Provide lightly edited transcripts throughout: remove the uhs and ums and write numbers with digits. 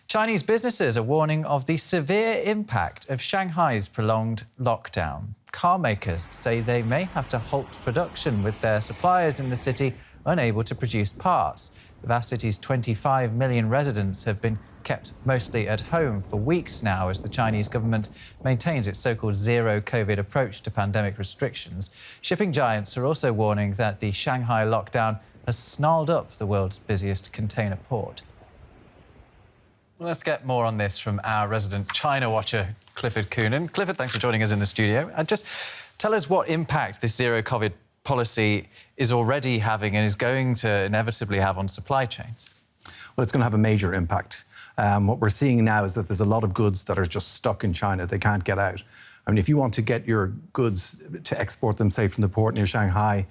Chinese businesses are warning of the severe impact of Shanghai's prolonged lockdown. Car makers say they may have to halt production with their suppliers in the city unable to produce parts. The vast city's 25 million residents have been kept mostly at home for weeks now as the Chinese government maintains its so-called zero-COVID approach to pandemic restrictions. Shipping giants are also warning that the Shanghai lockdown has snarled up the world's busiest container port. Well, let's get more on this from our resident China watcher, Clifford Coonan. Clifford, thanks for joining us in the studio. And just tell us what impact this zero-COVID policy is already having and is going to inevitably have on supply chains. Well, it's going to have a major impact. What we're seeing now is that there's a lot of goods that are just stuck in China. They can't get out. I mean, if you want to get your goods to export them, say, from the port near Shanghai,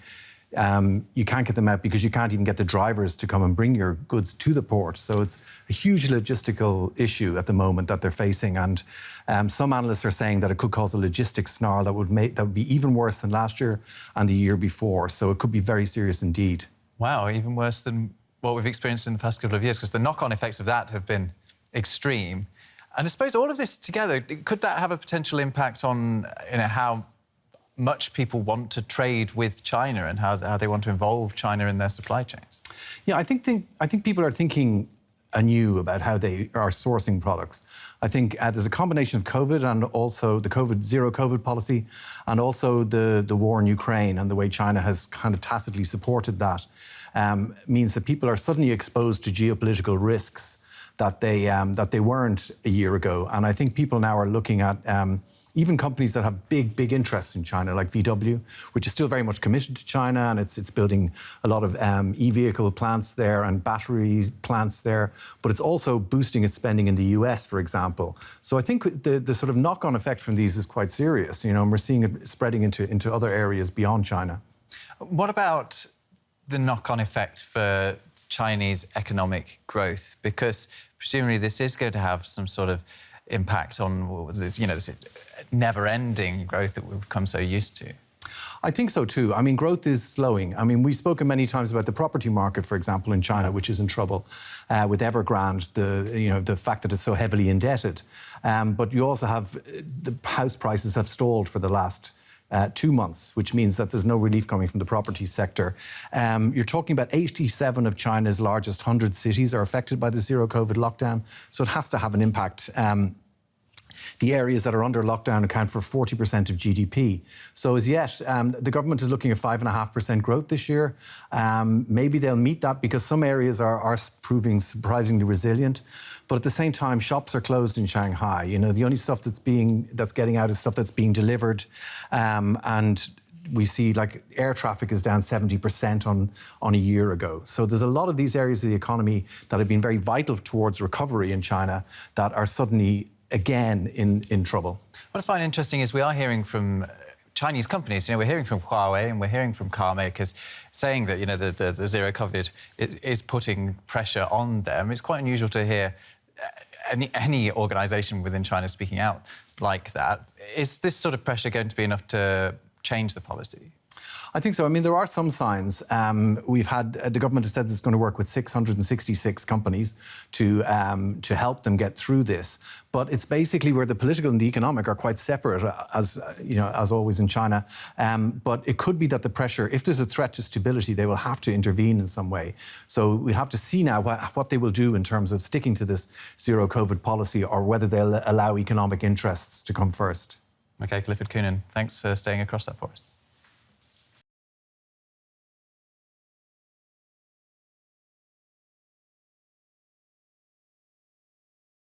you can't get them out because you can't even get the drivers to come and bring your goods to the port. So it's a huge logistical issue at the moment that they're facing. And some analysts are saying that it could cause a logistics snarl that would be even worse than last year and the year before. So it could be very serious indeed. Wow, even worse than what we've experienced in the past couple of years, because the knock-on effects of that have been extreme. And I suppose all of this together, could that have a potential impact on how much people want to trade with China and how they want to involve China in their supply chains? Yeah, I think people are thinking anew about how they are sourcing products. I think there's a combination of COVID and also the zero-COVID policy and also the war in Ukraine and the way China has kind of tacitly supported that means that people are suddenly exposed to geopolitical risks that they weren't a year ago. And I think people now are looking at even companies that have big interests in China, like VW, which is still very much committed to China, and it's building a lot of e-vehicle plants there and battery plants there, but it's also boosting its spending in the US, for example. So I think the sort of knock-on effect from these is quite serious, and we're seeing it spreading into other areas beyond China. What about the knock-on effect for Chinese economic growth? Because presumably this is going to have some sort of impact on this never-ending growth that we've become so used to. I think so too. I mean, growth is slowing. I mean, we've spoken many times about the property market, for example, in China, which is in trouble with Evergrande, the fact that it's so heavily indebted. But you also have the house prices have stalled for the last 2 months, which means that there's no relief coming from the property sector. You're talking about 87 of China's largest 100 cities are affected by the zero-COVID lockdown, so it has to have an impact. The areas that are under lockdown account for 40% of GDP. So as yet, the government is looking at 5.5% growth this year. Maybe they'll meet that because some areas are proving surprisingly resilient. But at the same time, shops are closed in Shanghai. The only stuff that's getting out is stuff that's being delivered. And we see air traffic is down 70% on a year ago. So there's a lot of these areas of the economy that have been very vital towards recovery in China that are suddenly again in trouble. What I find interesting is we are hearing from Chinese companies, we're hearing from Huawei and we're hearing from car makers saying that, the zero-COVID is putting pressure on them. It's quite unusual to hear any organisation within China speaking out like that. Is this sort of pressure going to be enough to change the policy? I think so. I mean, there are some signs. The government has said it's going to work with 666 companies to help them get through this. But it's basically where the political and the economic are quite separate, as always in China. But it could be that the pressure, if there's a threat to stability, they will have to intervene in some way. So we have to see now what they will do in terms of sticking to this zero-COVID policy or whether they'll allow economic interests to come first. OK, Clifford Coonan, thanks for staying across that for us.